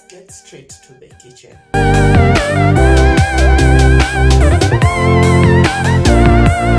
get straight to the kitchen.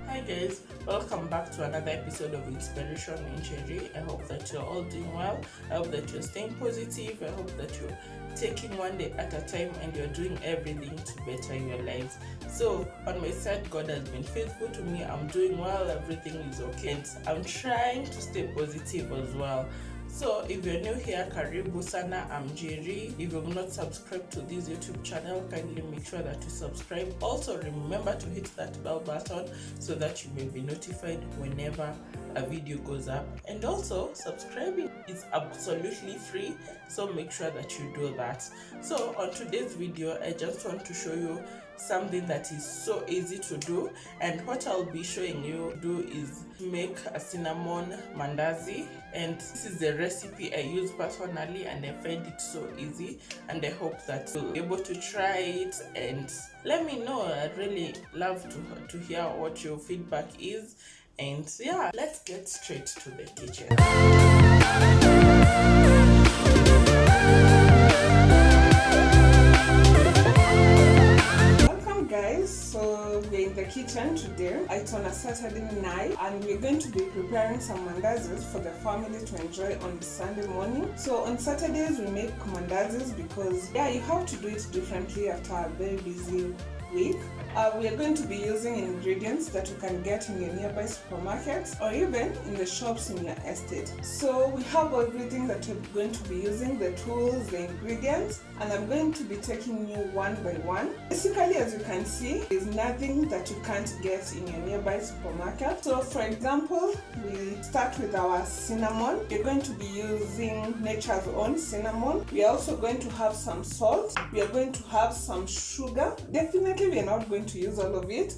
Hi guys, welcome back to another episode of Inspiration in Cherry. I hope that you're all doing well. I hope that you're staying positive. I hope that you're taking one day at a time and you're doing everything to better your lives. So on my side, God has been faithful to me. I'm doing well, everything is okay, and I'm trying to stay positive as well. So if you're new here, karibu sana, I'm Jerry. If you've not subscribed to this YouTube channel, kindly make sure that you subscribe. Also remember to hit that bell button so that you may be notified whenever a video goes up. And also subscribing is absolutely free, so make sure that you do that. So on today's video, I just want to show you something that is so easy to do, and what I'll be showing you do is make a cinnamon mandazi, and this is the recipe I use personally and I find it so easy, and I hope that you'll be able to try it and let me know. I'd really love to hear what your feedback is. And yeah, let's get straight to the kitchen. Guys, so we're in the kitchen today. It's on a Saturday night and we're going to be preparing some mandazis for the family to enjoy on Sunday morning. So on Saturdays we make mandazis because you have to do it differently after a very busy week. We are going to be using ingredients that you can get in your nearby supermarkets or even in the shops in your estate. So we have everything that we're going to be using, the tools, the ingredients, and I'm going to be taking you one by one. Basically, as you can see, there's nothing that you can't get in your nearby supermarket. So for example, we start with our cinnamon. We're going to be using nature's own cinnamon. We are also going to have some salt. We are going to have some sugar. Definitely we are not going to use all of it.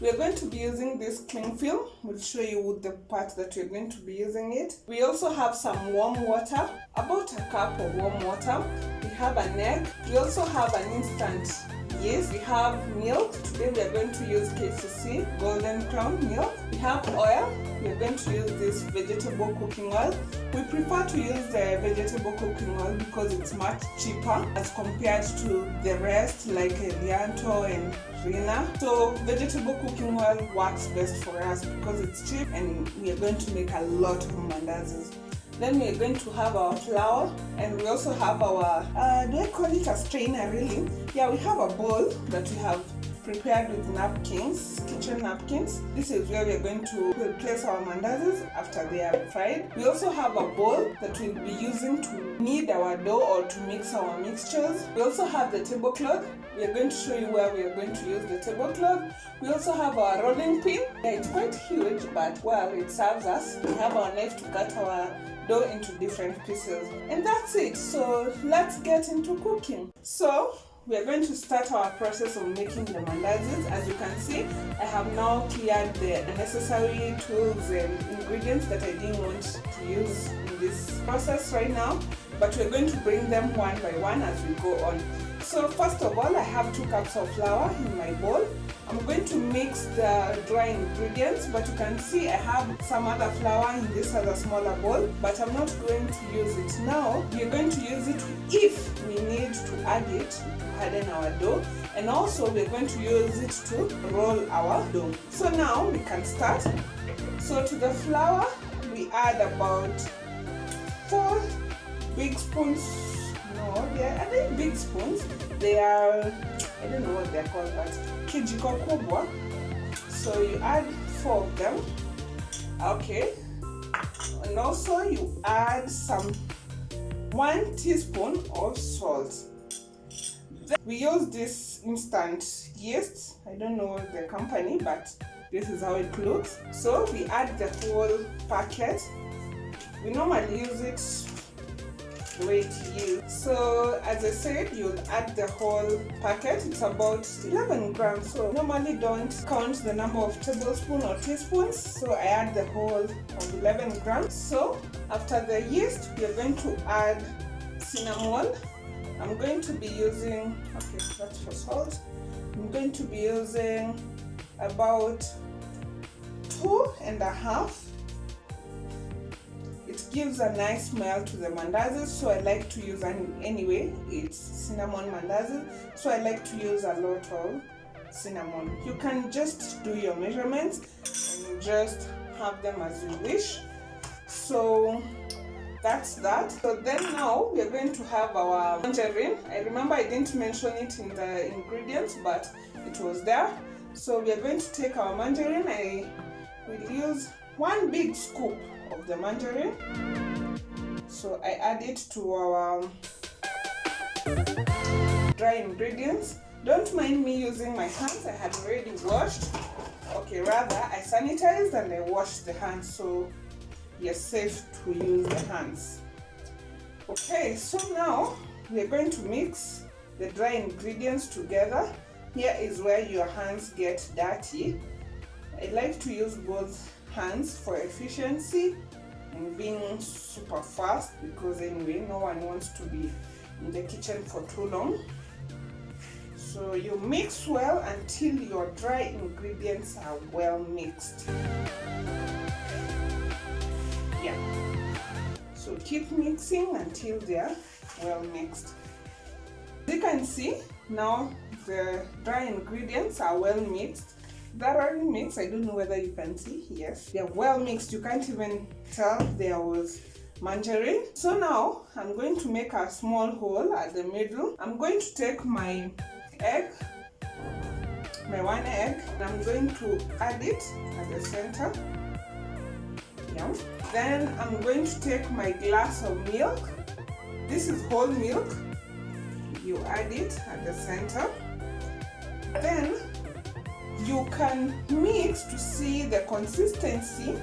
We are going to be using this cling film. We'll show you the part that we're going to be using it. We also have some warm water, about a cup of warm water. We have an egg. We also have an instant yeast. We have milk. Today we are going to use KCC Golden Crown milk. We have oil. We are going to use this vegetable cooking oil. We prefer to use the vegetable cooking oil because it's much cheaper as compared to the rest like Lianto and Rina. So vegetable cooking oil works best for us because it's cheap and we are going to make a lot of mandazis. Then we are going to have our flour, and we also have our, do I call it a strainer really? Yeah, we have a bowl that we have prepared with napkins, kitchen napkins. This is where we are going to place our mandazis after they are fried. We also have a bowl that we'll be using to knead our dough or to mix our mixtures. We also have the tablecloth. We are going to show you where we are going to use the tablecloth. We also have our rolling pin. Yeah, it's quite huge, but well, it serves us. We have our knife to cut our dough into different pieces. And that's it. So let's get into cooking. So we are going to start our process of making the mandazis. As you can see, I have now cleared the unnecessary tools and ingredients that I didn't want to use in this process right now, but we're going to bring them one by one as we go on. So first of all, I have 2 cups of flour in my bowl. I'm going to mix the dry ingredients, but you can see I have some other flour in this other smaller bowl, but I'm not going to use it now. We're going to use it if we need to add it to harden our dough, and also we're going to use it to roll our dough. So now we can start. So to the flour, we add about 4 big spoons. No, they are very big spoons. They are, I don't know what they're called, but kijiko kubwa. So you add 4 of them. Okay. And also you add some 1 teaspoon of salt. Then we use this instant yeast. I don't know the company, but this is how it looks. So we add the whole packet. We normally use it the way it is. So as I said, you'll add the whole packet. It's about 11 grams. So normally don't count the number of tablespoons or teaspoons. So I add the whole of 11 grams. So after the yeast, we are going to add cinnamon. I'm going to be using, okay, that's for salt. I'm going to be using about 2.5. it gives a nice smell to the mandazi, so I like to use, and anyway it's cinnamon mandazi, so I like to use a lot of cinnamon. You can just do your measurements and just have them as you wish. So that's that. So then now we are going to have our margarine. I remember I didn't mention it in the ingredients, but it was there. So we are going to take our margarine. I will use 1 big scoop of the margarine. So I add it to our dry ingredients. Don't mind me using my hands, I had already washed. Okay, rather I sanitized and I washed the hands, so you're safe to use the hands. Okay, so now we're going to mix the dry ingredients together. Here is where your hands get dirty. I like to use both hands for efficiency and being super fast, because anyway no one wants to be in the kitchen for too long. So you mix well until your dry ingredients are well mixed. Yeah. So keep mixing until they are well mixed. As you can see, now the dry ingredients are well mixed. Thoroughly mixed. I don't know whether you can see. Yes, they're well mixed. You can't even tell there was margarine. So now I'm going to make a small hole at the middle. I'm going to take my egg, my 1 egg, and I'm going to add it at the center. Yeah. Then I'm going to take my glass of milk. This is whole milk. You add it at the center. Then you can mix to see the consistency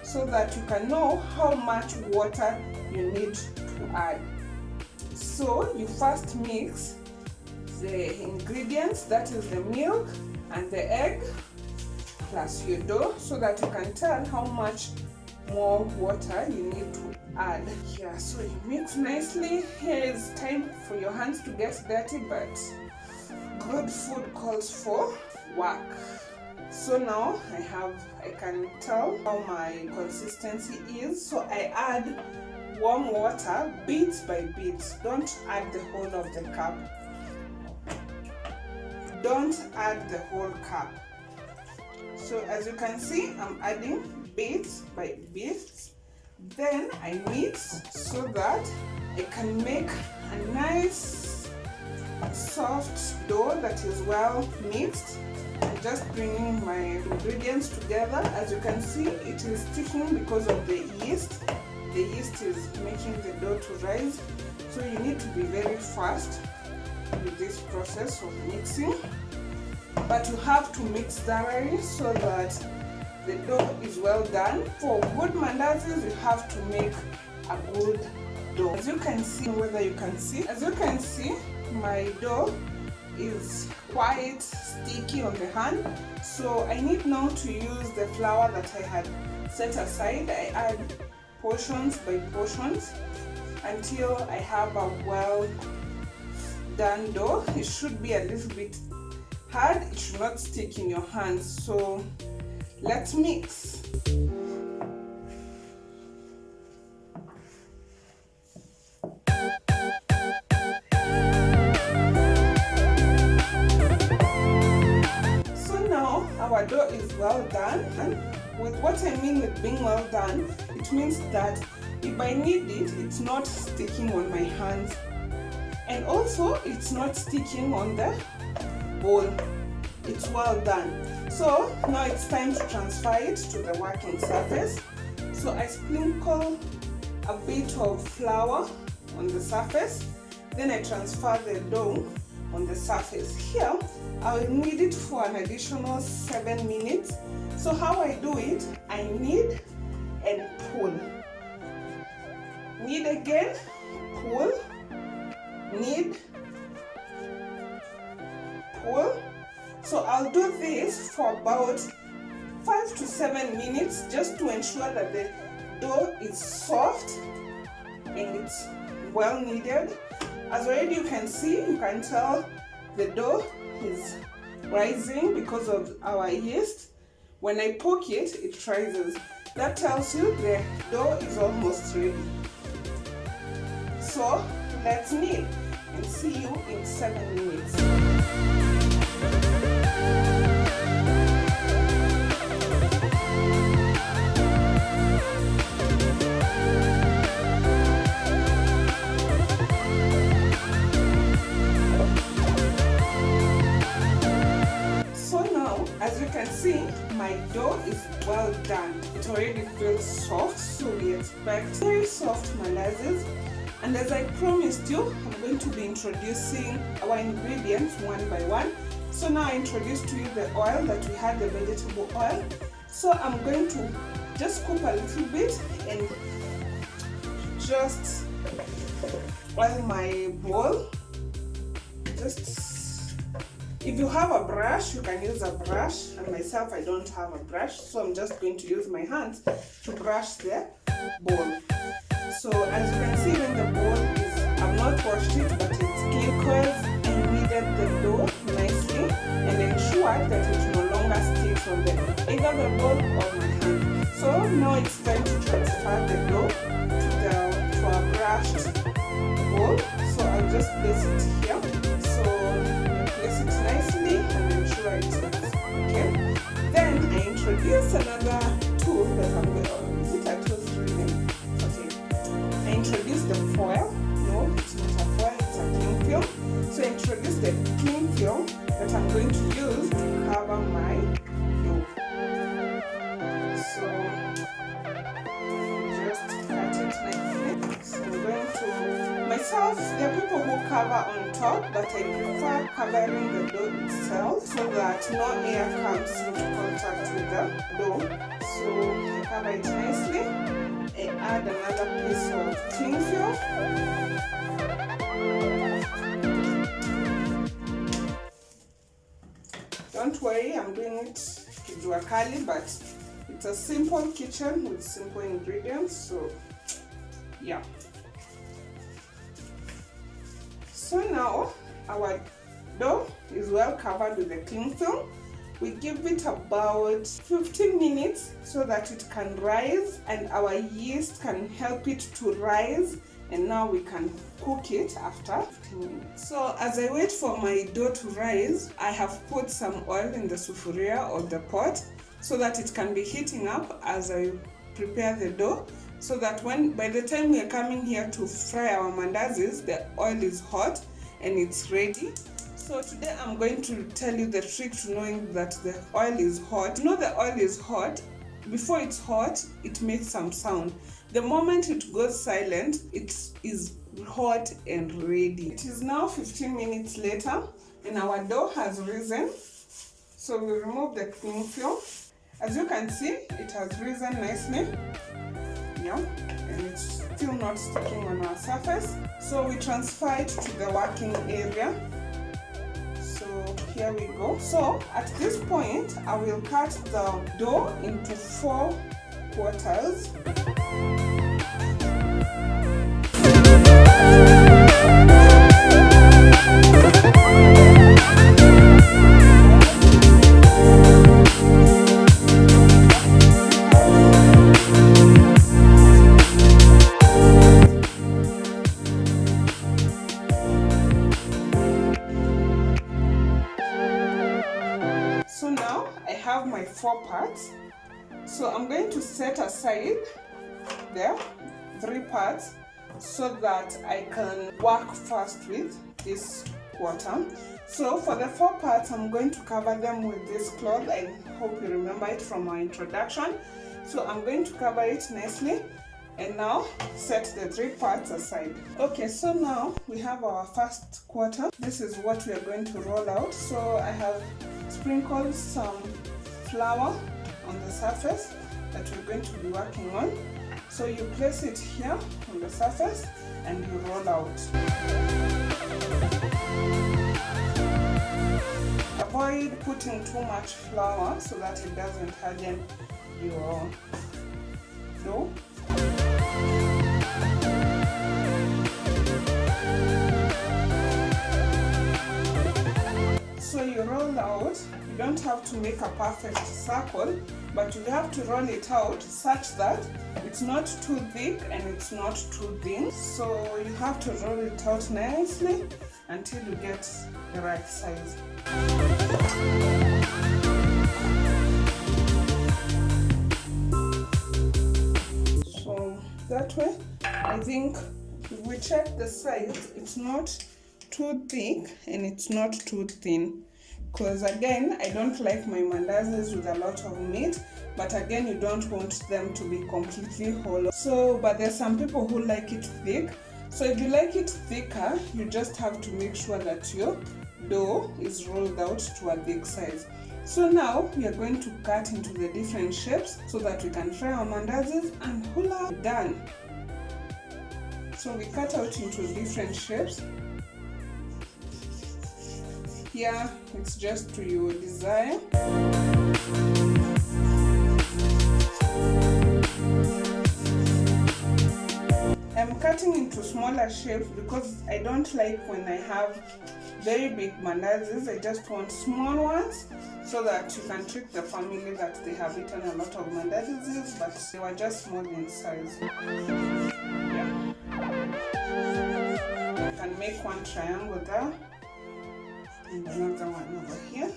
so that you can know how much water you need to add. So you first mix the ingredients, that is the milk and the egg plus your dough, so that you can tell how much more water you need to add. Yeah, so you mix nicely. Here is time for your hands to get dirty, but good food calls for work. So now I can tell how my consistency is. So I add warm water bit by bit. Don't add the whole of the cup. Don't add the whole cup. So as you can see, I'm adding bit by bit. Then I mix so that I can make a nice soft dough that is well mixed. I'm just bringing my ingredients together. As you can see, it is sticking because of the yeast. The yeast is making the dough to rise. So you need to be very fast with this process of mixing. But you have to mix thoroughly so that the dough is well done. For good mandazis, you have to make a good dough. As you can see, whether you can see, as you can see, my dough is quite sticky on the hand. So I need now to use the flour that I had set aside. I add portions by portions until I have a well done dough. It should be a little bit hard, it should not stick in your hands. So let's mix. So now our dough is well done, and with what I mean with being well done, it means that if I need it, it's not sticking on my hands, and also it's not sticking on the bowl. It's well done. So now it's time to transfer it to the working surface. So I sprinkle a bit of flour on the surface, then I transfer the dough on the surface. Here I will knead it for an additional 7 minutes. So how I do it, I knead and pull. Knead again, pull, knead, pull. So I'll do this for about 5 to 7 minutes just to ensure that the dough is soft and it's well kneaded. As already you can see, you can tell the dough is rising because of our yeast. When I poke it, it rises. That tells you the dough is almost ready. So let's knead and see you in 7 minutes. So now, as you can see, my dough is well done. It already feels soft, so we expect very soft mandazis. And as I promised you, I'm going to be introducing our ingredients one by one. So now I introduced to you the oil that we had, the vegetable oil. So I'm going to just scoop a little bit and just oil my bowl. If you have a brush, you can use a brush, and myself, I don't have a brush, so I'm just going to use my hands to brush the bowl. So as you can see, when the bowl is, I've not washed it, but it's clean because I kneaded the dough nicely and ensured that it no longer sticks on either the bowl or my hand. So now it's time to transfer the dough to a brushed bowl. So I'll just place it here. So place it nicely and ensure it's okay. Then I introduce another tool that I'm going to, is it a tool really? Okay. I introduce the foil. No, it's not a foil, it's a cling film. So I introduce the cling film that I'm going to use to cover my dough. So just cut it nicely. So I'm going to, myself, there are people who cover on top, but I prefer covering the dough itself so that no air comes into contact with the dough. So I cover it nicely. I add another piece of cling film. Don't worry, I'm doing it kijuakali, but it's a simple kitchen with simple ingredients, so yeah. So now our dough is well covered with the cling film. We give it about 15 minutes so that it can rise and our yeast can help it to rise, and now we can cook it after 15 minutes. So as I wait for my dough to rise, I have put some oil in the sufuria or the pot so that it can be heating up as I prepare the dough, so that by the time we are coming here to fry our mandazis, the oil is hot and it's ready. So today I'm going to tell you the trick to knowing that the oil is hot. You know the oil is hot, before it's hot, it makes some sound. The moment it goes silent, it is hot and ready. It is now 15 minutes later and our dough has risen. So we remove the cling film. As you can see, it has risen nicely. Yeah, and it's still not sticking on our surface. So we transfer it to the working area. So here we go. So at this point, I will cut the dough into 4 quarters. So now I have my 4 parts. So I'm going to set aside the 3 parts so that I can work first with this quarter. So for the 4 parts, I'm going to cover them with this cloth. I hope you remember it from my introduction. So I'm going to cover it nicely and now set the 3 parts aside. Okay, so now we have our first quarter. This is what we are going to roll out. So I have sprinkled some flour on the surface that we're going to be working on. So you place it here on the surface and you roll out. Avoid putting too much flour so that it doesn't harden your dough. So you roll out, you don't have to make a perfect circle, but you have to roll it out such that it's not too thick and it's not too thin. So you have to roll it out nicely until you get the right size. So that way, I think if we check the size, it's not too thick and it's not too thin. Because again, I don't like my mandazis with a lot of meat, but again, you don't want them to be completely hollow. So, but there's some people who like it thick. So if you like it thicker, you just have to make sure that your dough is rolled out to a thick size. So now we are going to cut into the different shapes so that we can fry our mandazis and hula, done. So we cut out into different shapes. Here it's just to your desire. I'm cutting into smaller shapes because I don't like when I have very big mandazis. I just want small ones so that you can trick the family that they have eaten a lot of mandazis, but they were just small in size. Yeah. I can make one triangle there and another one over here.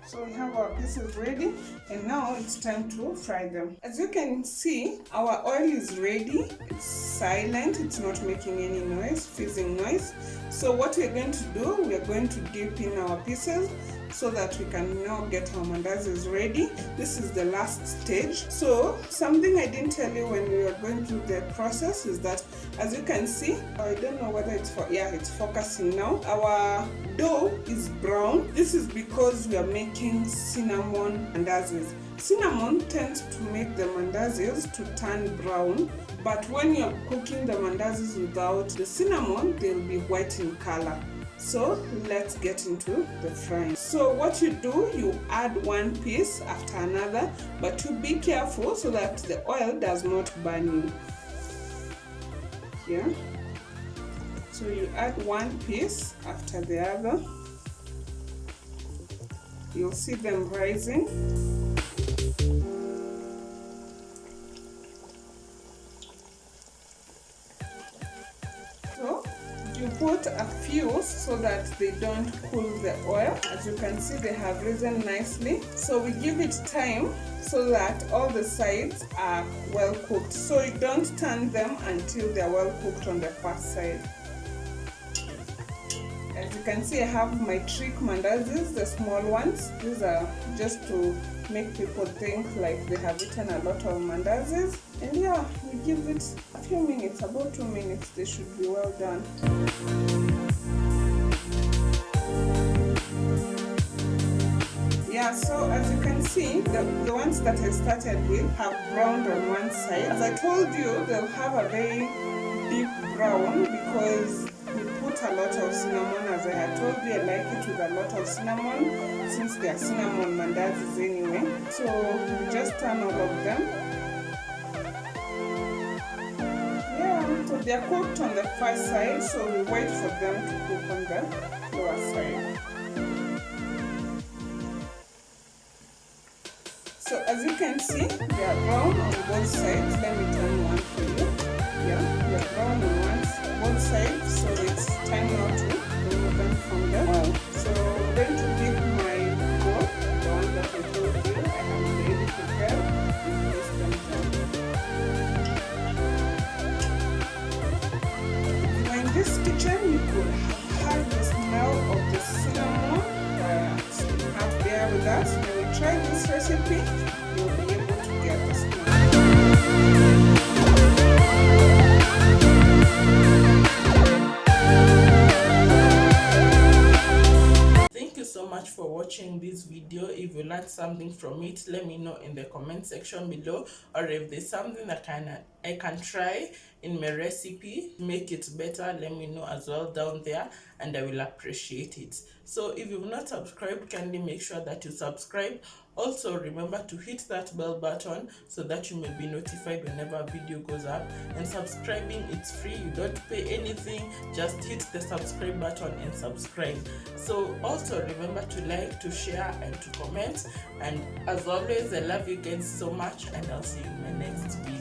So we have our pieces ready, and now it's time to fry them. As you can see, our oil is ready. It's silent, it's not making any noise, fizzing noise. So what we're going to do, we're going to dip in our pieces so that we can now get our mandazis ready. This is the last stage. So something I didn't tell you when we were going through the process is that, as you can see, I don't know whether it's it's focusing now. Our dough is brown. This is because we are making cinnamon mandazis. Cinnamon tends to make the mandazis to turn brown, but when you're cooking the mandazis without the cinnamon, they'll be white in color. So let's get into the frying. So what you do, you add one piece after another, but you be careful so that the oil does not burn you. Yeah. So you add one piece after the other. You'll see them rising. So you put a few so that they don't cool the oil. As you can see, they have risen nicely. So we give it time so that all the sides are well cooked. So you don't turn them until they're well cooked on the first side. As you can see, I have my trick mandazis, the small ones. These are just to make people think like they have eaten a lot of mandazis. And yeah, we give it a few minutes, about 2 minutes, they should be well done. Yeah, so as you can see, the ones that I started with have browned on one side. As I told you, they'll have a very deep brown because we put a lot of cinnamon. As I had told you, I like it with a lot of cinnamon since they are cinnamon mandazis anyway. So we just turn all of them. Yeah, so they are cooked on the first side, so we wait for them to cook on the lower side. So as you can see, they are brown on both sides. Let me turn one for you. Yeah, they are brown on both sides, so it's time now to remove them from the oil. So I'm going to dip my dough, the one that I told you I have already prepared, and place them down. Now in this kitchen, you could have the smell of the cinnamon, but you have to bear with us. When we try this recipe, you'll be able to get the smell. So much for watching this video. If you learned something from it, let me know in the comment section below, or if there's something that I can try in my recipe, make it better, let me know as well down there, and I will appreciate it. So if you've not subscribed, kindly make sure that you subscribe. Also remember to hit that bell button so that you may be notified whenever a video goes up. And subscribing, it's free, you don't pay anything, just hit the subscribe button and subscribe. So also remember to like, to share, and to comment. And as always, I love you guys so much, and I'll see you in my next video.